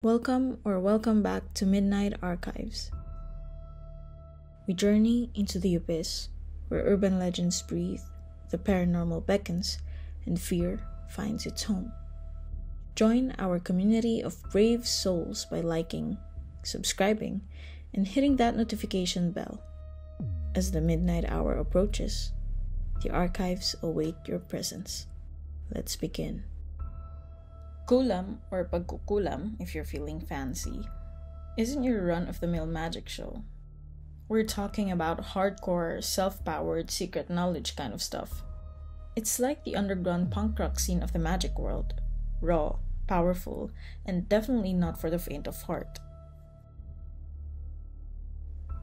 Welcome back to Midnight Archives. We journey into the abyss where urban legends breathe, the paranormal beckons, and fear finds its home. Join our community of brave souls by liking, subscribing, and hitting that notification bell. As the midnight hour approaches, the archives await your presence. Let's begin. Kulam, or Pagkukulam if you're feeling fancy, isn't your run-of-the-mill magic show. We're talking about hardcore, self-powered, secret knowledge kind of stuff. It's like the underground punk rock scene of the magic world. Raw, powerful, and definitely not for the faint of heart.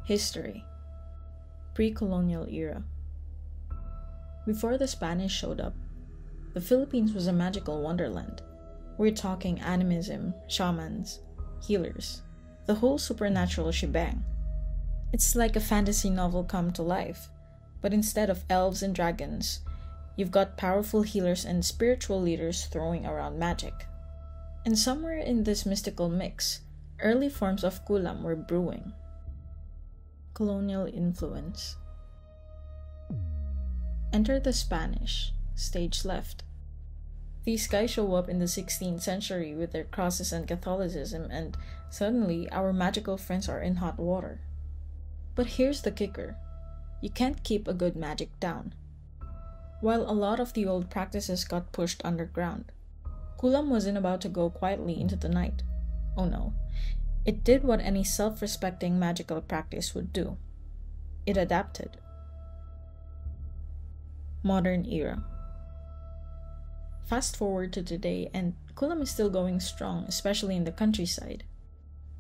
History. Pre-colonial era. Before the Spanish showed up, the Philippines was a magical wonderland. We're talking animism, shamans, healers, the whole supernatural shebang. It's like a fantasy novel come to life, but instead of elves and dragons, you've got powerful healers and spiritual leaders throwing around magic. And somewhere in this mystical mix, early forms of kulam were brewing. Colonial influence. Enter the Spanish, stage left. These guys show up in the 16th century with their crosses and Catholicism, and suddenly our magical friends are in hot water. But here's the kicker. You can't keep a good magic down. While a lot of the old practices got pushed underground, kulam wasn't about to go quietly into the night. Oh no. It did what any self-respecting magical practice would do. It adapted. Modern era. Fast forward to today, and kulam is still going strong, especially in the countryside.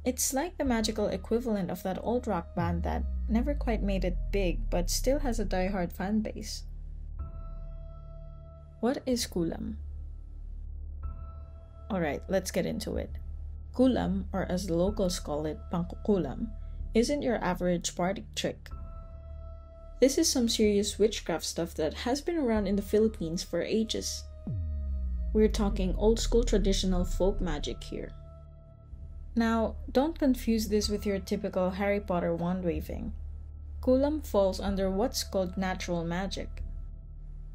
It's like the magical equivalent of that old rock band that never quite made it big but still has a die-hard fan base. What is kulam? Alright, let's get into it. Kulam, or as the locals call it, Mangkukulam, isn't your average party trick. This is some serious witchcraft stuff that has been around in the Philippines for ages. We're talking old-school traditional folk magic here. Now, don't confuse this with your typical Harry Potter wand-waving. Kulam falls under what's called natural magic.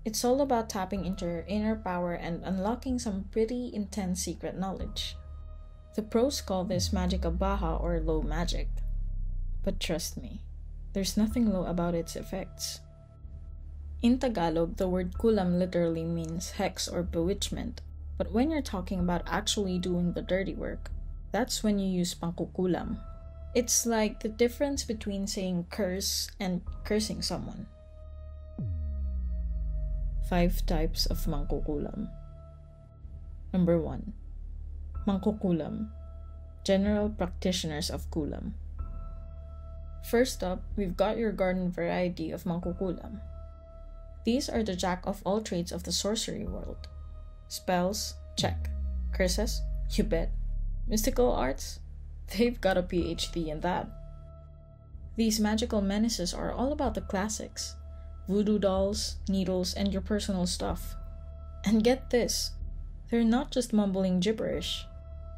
It's all about tapping into your inner power and unlocking some pretty intense secret knowledge. The pros call this magica baja or low magic. But trust me, there's nothing low about its effects. In Tagalog, the word kulam literally means hex or bewitchment, but when you're talking about actually doing the dirty work, that's when you use mangkukulam. It's like the difference between saying curse and cursing someone. 5 types of mangkukulam. Number 1. Mangkukulam, general practitioners of kulam. First up, we've got your garden variety of mangkukulam. These are the jack of all trades of the sorcery world. Spells? Check. Curses? You bet. Mystical arts? They've got a PhD in that. These magical menaces are all about the classics. Voodoo dolls, needles, and your personal stuff. And get this, they're not just mumbling gibberish.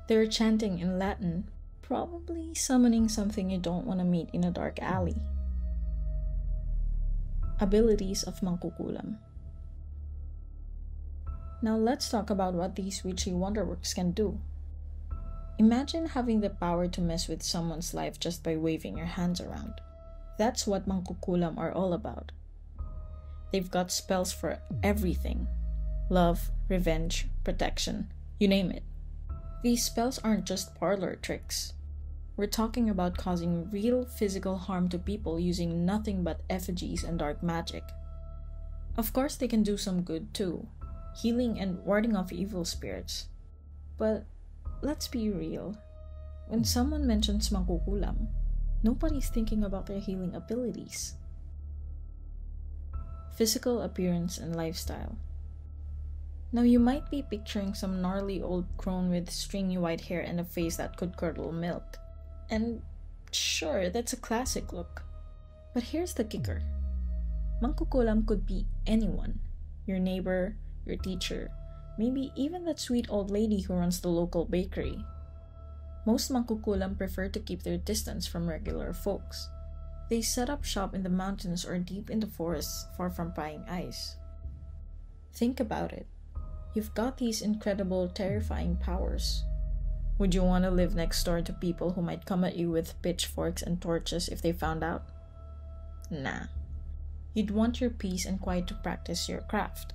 They're chanting in Latin, probably summoning something you don't want to meet in a dark alley. Abilities of Mangkukulam. Now let's talk about what these witchy wonderworks can do. Imagine having the power to mess with someone's life just by waving your hands around. That's what Mangkukulam are all about. They've got spells for everything. Love, revenge, protection, you name it. These spells aren't just parlor tricks. We're talking about causing real physical harm to people using nothing but effigies and dark magic. Of course they can do some good too, healing and warding off evil spirits. But let's be real. When someone mentions mangkukulam, nobody's thinking about their healing abilities. Physical appearance and lifestyle. Now you might be picturing some gnarly old crone with stringy white hair and a face that could curdle milk. And sure, that's a classic look. But here's the kicker. Mangkukulam could be anyone. Your neighbor, your teacher, maybe even that sweet old lady who runs the local bakery. Most Mangkukulam prefer to keep their distance from regular folks. They set up shop in the mountains or deep in the forests far from prying eyes. Think about it. You've got these incredible, terrifying powers. Would you want to live next door to people who might come at you with pitchforks and torches if they found out? Nah. You'd want your peace and quiet to practice your craft.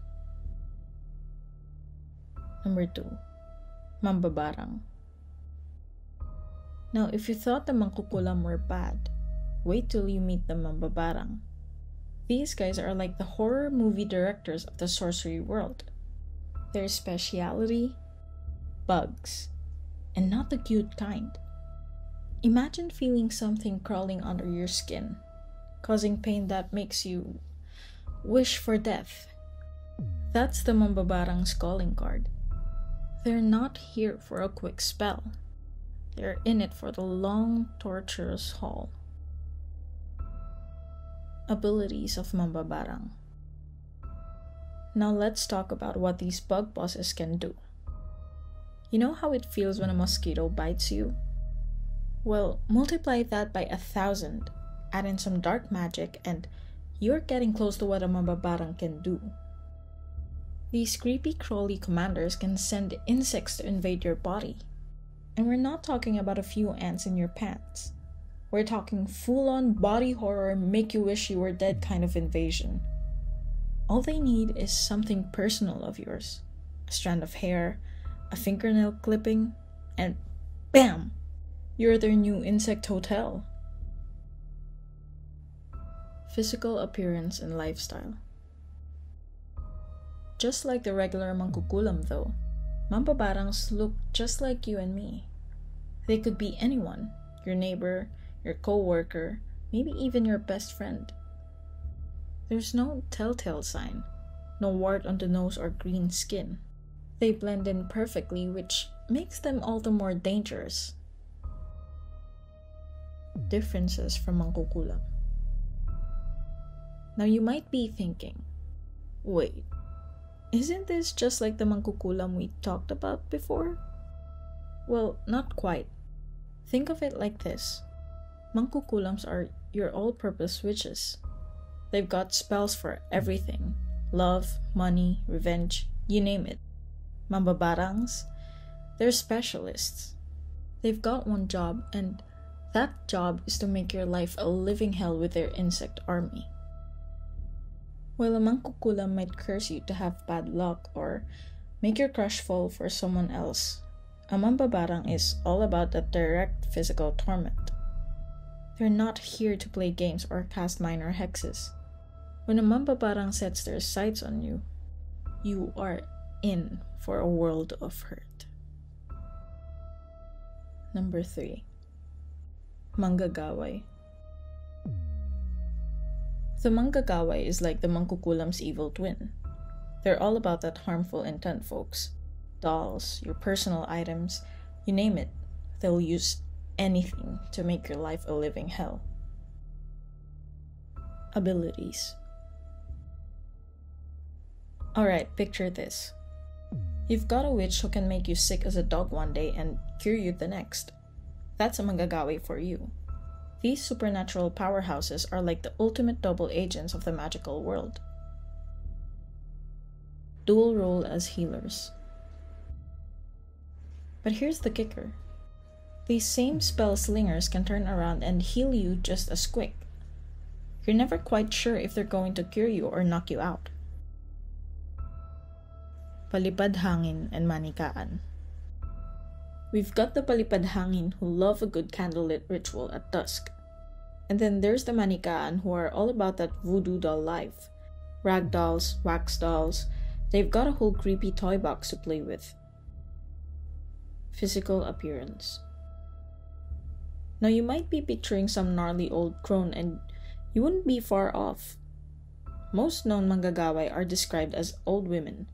Number 2. Mambabarang. Now, if you thought the Mangkukulam were bad, wait till you meet the Mambabarang. These guys are like the horror movie directors of the sorcery world. Their speciality? Bugs. And not the cute kind. Imagine feeling something crawling under your skin, causing pain that makes you wish for death. That's the Mambabarang's calling card. They're not here for a quick spell. They're in it for the long, torturous haul. Abilities of Mambabarang. Now let's talk about what these bug bosses can do. You know how it feels when a mosquito bites you? Well, multiply that by 1,000, add in some dark magic, and you're getting close to what a Mambabarang can do. These creepy crawly commanders can send insects to invade your body. And we're not talking about a few ants in your pants. We're talking full-on body horror, make you wish you were dead kind of invasion. All they need is something personal of yours. A strand of hair, a fingernail clipping, and BAM! You're their new insect hotel. Physical appearance and lifestyle. Just like the regular Mangkukulam though, Mambabarangs look just like you and me. They could be anyone, your neighbor, your co-worker, maybe even your best friend. There's no telltale sign, no wart on the nose or green skin. They blend in perfectly, which makes them all the more dangerous. Differences from Mangkukulam. Now you might be thinking, wait, isn't this just like the Mangkukulam we talked about before? Well, not quite. Think of it like this. Mangkukulams are your all-purpose witches. They've got spells for everything. Love, money, revenge, you name it. Mambabarangs, they're specialists. They've got one job, and that job is to make your life a living hell with their insect army. While a Mangkukulam might curse you to have bad luck or make your crush fall for someone else, a Mambabarang is all about that direct physical torment. They're not here to play games or cast minor hexes. When a Mambabarang sets their sights on you, you are in for a world of hurt. Number 3. Manggagaway. The Manggagaway is like the Mangkukulam's evil twin. They're all about that harmful intent, folks. Dolls, your personal items, you name it. They'll use anything to make your life a living hell. Abilities. Alright, picture this. You've got a witch who can make you sick as a dog one day and cure you the next. That's a Manggagaway for you. These supernatural powerhouses are like the ultimate double agents of the magical world. Dual role as healers. But here's the kicker. These same spell slingers can turn around and heal you just as quick. You're never quite sure if they're going to cure you or knock you out. Palipad hangin and manikaan. We've got the palipad hangin who love a good candlelit ritual at dusk. And then there's the manikaan who are all about that voodoo doll life. Rag dolls, wax dolls, they've got a whole creepy toy box to play with. Physical appearance. Now you might be picturing some gnarly old crone and you wouldn't be far off. Most known Manggagaway are described as old women.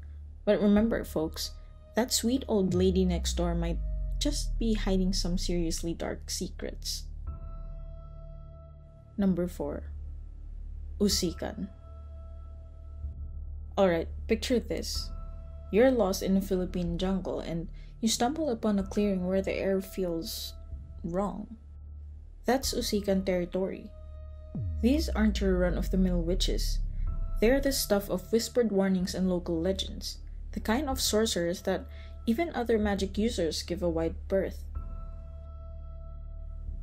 But remember folks, that sweet old lady next door might just be hiding some seriously dark secrets. Number 4. Usikan. Alright, picture this. You're lost in a Philippine jungle and you stumble upon a clearing where the air feels wrong. That's Usikan territory. These aren't your run-of-the-mill witches. They're the stuff of whispered warnings and local legends, the kind of sorcerers that even other magic users give a wide berth.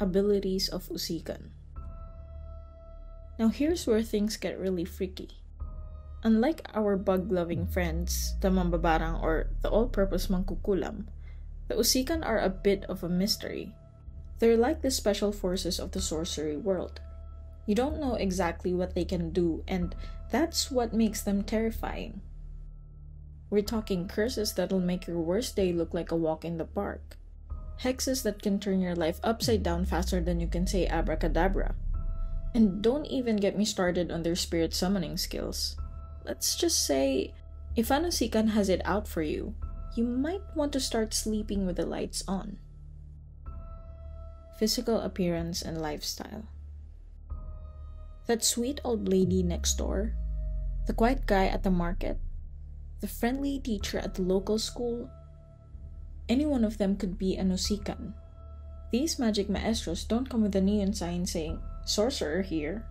Abilities of Usikan. Now here's where things get really freaky. Unlike our bug-loving friends, the Mambabarang or the all-purpose Mangkukulam, the Usikan are a bit of a mystery. They're like the special forces of the sorcery world. You don't know exactly what they can do, and that's what makes them terrifying. We're talking curses that'll make your worst day look like a walk in the park. Hexes that can turn your life upside down faster than you can say abracadabra. And don't even get me started on their spirit summoning skills. Let's just say, if an Usikan has it out for you, you might want to start sleeping with the lights on. Physical appearance and lifestyle. That sweet old lady next door, the quiet guy at the market, the friendly teacher at the local school, any one of them could be an Usikan. These magic maestros don't come with a neon sign saying, "Sorcerer here."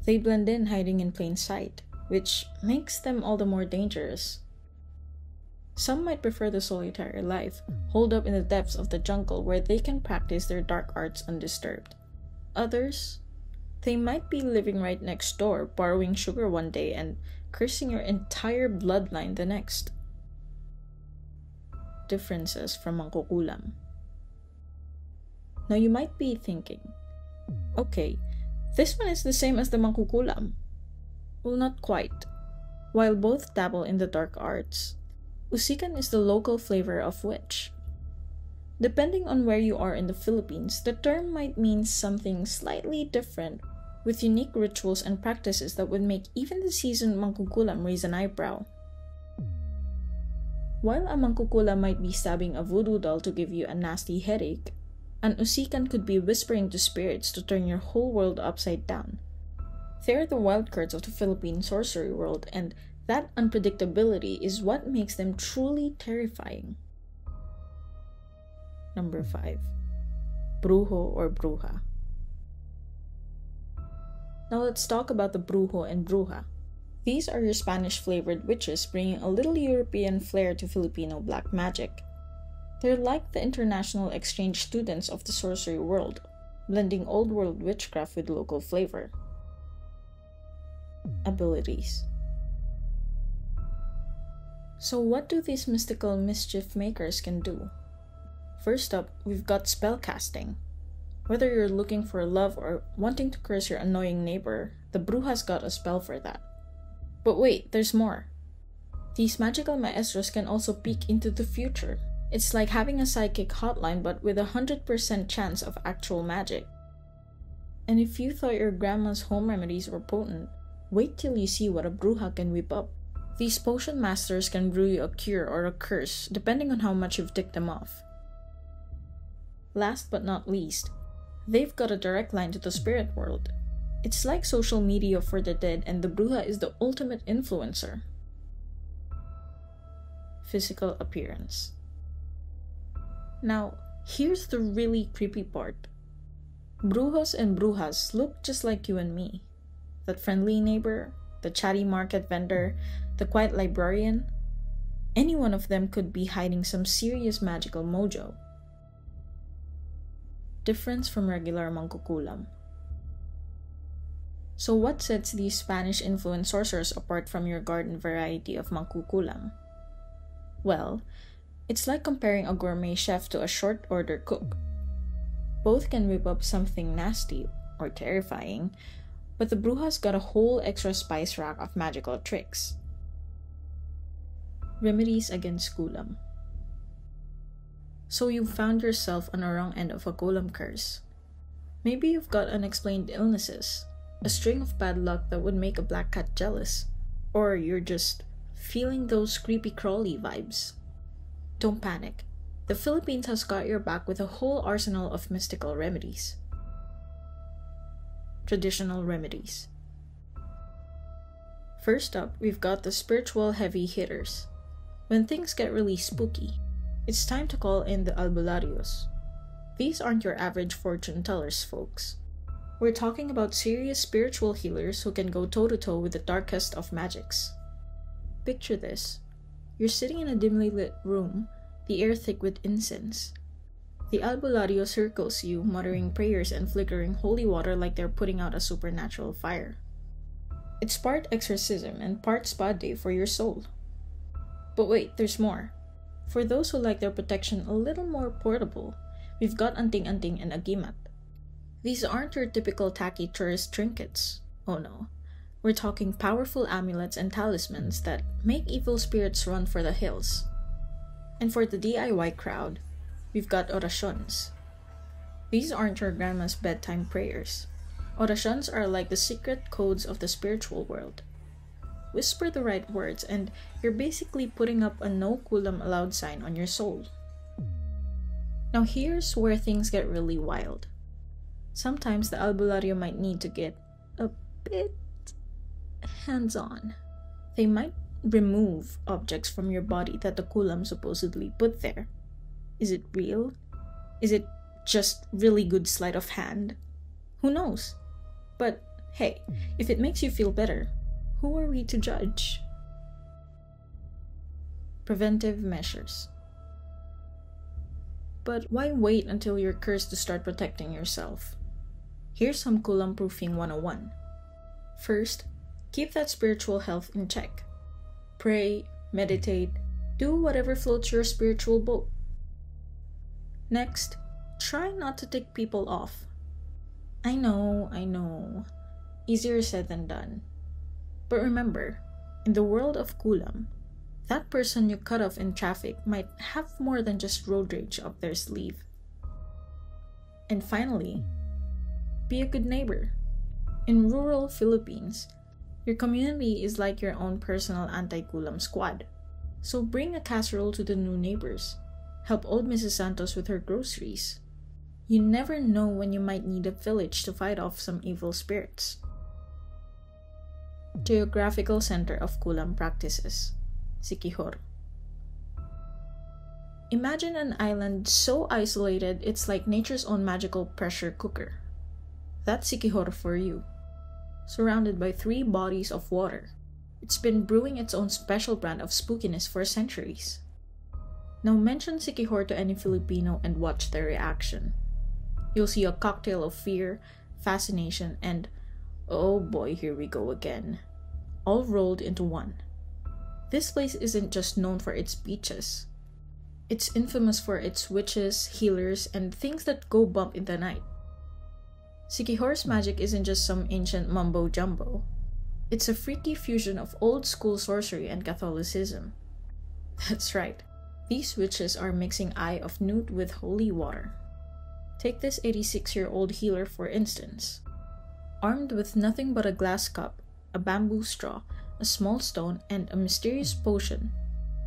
They blend in hiding in plain sight, which makes them all the more dangerous. Some might prefer the solitary life, holed up in the depths of the jungle where they can practice their dark arts undisturbed. Others, they might be living right next door, borrowing sugar one day and cursing your entire bloodline the next. Differences from Mangkukulam. Now you might be thinking, okay, this one is the same as the Mangkukulam. Well, not quite. While both dabble in the dark arts, Usikan is the local flavor of witch. Depending on where you are in the Philippines, the term might mean something slightly different, with unique rituals and practices that would make even the seasoned Mangkukulam raise an eyebrow. While a Mangkukulam might be stabbing a voodoo doll to give you a nasty headache, an Usikan could be whispering to spirits to turn your whole world upside down. They're the wild cards of the Philippine sorcery world, and that unpredictability is what makes them truly terrifying. Number 5. Brujo or Bruja. Now let's talk about the Brujo and Bruja. These are your Spanish-flavored witches bringing a little European flair to Filipino black magic. They're like the international exchange students of the sorcery world, blending old-world witchcraft with local flavor. Abilities. So what do these mystical mischief makers can do? First up, we've got spellcasting. Whether you're looking for love or wanting to curse your annoying neighbor, the Bruja's got a spell for that. But wait, there's more. These magical maestros can also peek into the future. It's like having a psychic hotline but with 100% chance of actual magic. And if you thought your grandma's home remedies were potent, wait till you see what a Bruja can whip up. These potion masters can brew you a cure or a curse, depending on how much you've ticked them off. Last but not least, they've got a direct line to the spirit world. It's like social media for the dead, and the Bruja is the ultimate influencer. Physical appearance. Now, here's the really creepy part. Brujos and Brujas look just like you and me. That friendly neighbor, the chatty market vendor, the quiet librarian, any one of them could be hiding some serious magical mojo. Difference from regular Mangkukulam. So what sets these Spanish-influenced sorcerers apart from your garden variety of Mangkukulam? Well, it's like comparing a gourmet chef to a short-order cook. Both can whip up something nasty or terrifying, but the Bruja's got a whole extra spice rack of magical tricks. Remedies against Kulam. So you've found yourself on the wrong end of a Kulam curse. Maybe you've got unexplained illnesses, a string of bad luck that would make a black cat jealous, or you're just feeling those creepy crawly vibes. Don't panic. The Philippines has got your back with a whole arsenal of mystical remedies. Traditional remedies. First up, we've got the spiritual heavy hitters. When things get really spooky, it's time to call in the albularios. These aren't your average fortune tellers, folks. We're talking about serious spiritual healers who can go toe-to-toe with the darkest of magics. Picture this. You're sitting in a dimly lit room, the air thick with incense. The albulario circles you, muttering prayers and flickering holy water like they're putting out a supernatural fire. It's part exorcism and part spa day for your soul. But wait, there's more. For those who like their protection a little more portable, we've got anting-anting and agimat. These aren't your typical tacky tourist trinkets. Oh no. We're talking powerful amulets and talismans that make evil spirits run for the hills. And for the DIY crowd, we've got orations. These aren't your grandma's bedtime prayers. Orations are like the secret codes of the spiritual world. Whisper the right words and you're basically putting up a no kulam allowed sign on your soul. Now here's where things get really wild. Sometimes the albulario might need to get a bit hands-on. They might remove objects from your body that the kulam supposedly put there. Is it real? Is it just really good sleight of hand? Who knows? But hey, if it makes you feel better, who are we to judge? Preventive measures. But why wait until you're cursed to start protecting yourself? Here's some kulam proofing 101. First, keep that spiritual health in check. Pray, meditate, do whatever floats your spiritual boat. Next, try not to tick people off. I know. Easier said than done. But remember, in the world of kulam, that person you cut off in traffic might have more than just road rage up their sleeve. And finally, be a good neighbor. In rural Philippines, your community is like your own personal anti-kulam squad. So bring a casserole to the new neighbors. Help old Mrs. Santos with her groceries. You never know when you might need a village to fight off some evil spirits. Geographical Center of Kulam Practices, Siquijor. Imagine an island so isolated it's like nature's own magical pressure cooker. That's Siquijor for you. Surrounded by 3 bodies of water, it's been brewing its own special brand of spookiness for centuries. Now mention Siquijor to any Filipino and watch their reaction. You'll see a cocktail of fear, fascination, and oh boy, here we go again, all rolled into one. This place isn't just known for its beaches. It's infamous for its witches, healers, and things that go bump in the night. Siquijor's magic isn't just some ancient mumbo-jumbo. It's a freaky fusion of old-school sorcery and Catholicism. That's right, these witches are mixing Eye of Newt with holy water. Take this 86-year-old healer for instance. Armed with nothing but a glass cup, a bamboo straw, a small stone, and a mysterious potion,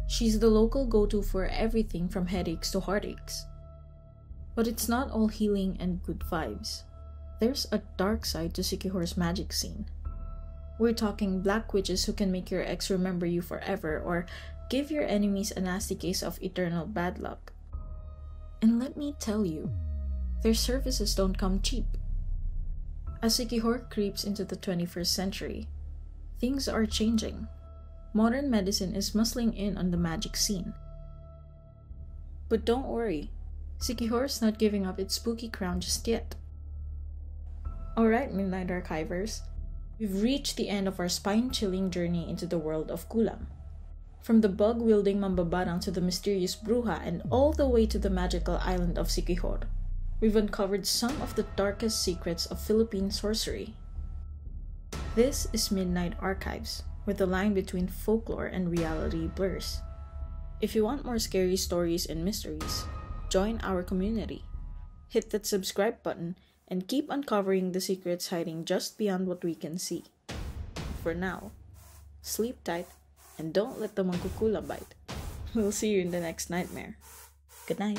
she's the local go-to for everything from headaches to heartaches. But it's not all healing and good vibes. There's a dark side to Siquijor's magic scene. We're talking black witches who can make your ex remember you forever or give your enemies a nasty case of eternal bad luck. And let me tell you, their services don't come cheap. As Siquijor creeps into the 21st century, things are changing. Modern medicine is muscling in on the magic scene. But don't worry, Siquijor's not giving up its spooky crown just yet. Alright, Midnight Archivers, we've reached the end of our spine-chilling journey into the world of kulam. From the bug-wielding mambabarang to the mysterious bruja and all the way to the magical island of Siquijor, we've uncovered some of the darkest secrets of Philippine sorcery. This is Midnight Archives, where the line between folklore and reality blurs. If you want more scary stories and mysteries, join our community. Hit that subscribe button and keep uncovering the secrets hiding just beyond what we can see. For now, sleep tight and don't let the Mangkukulam bite. We'll see you in the next nightmare. Good night.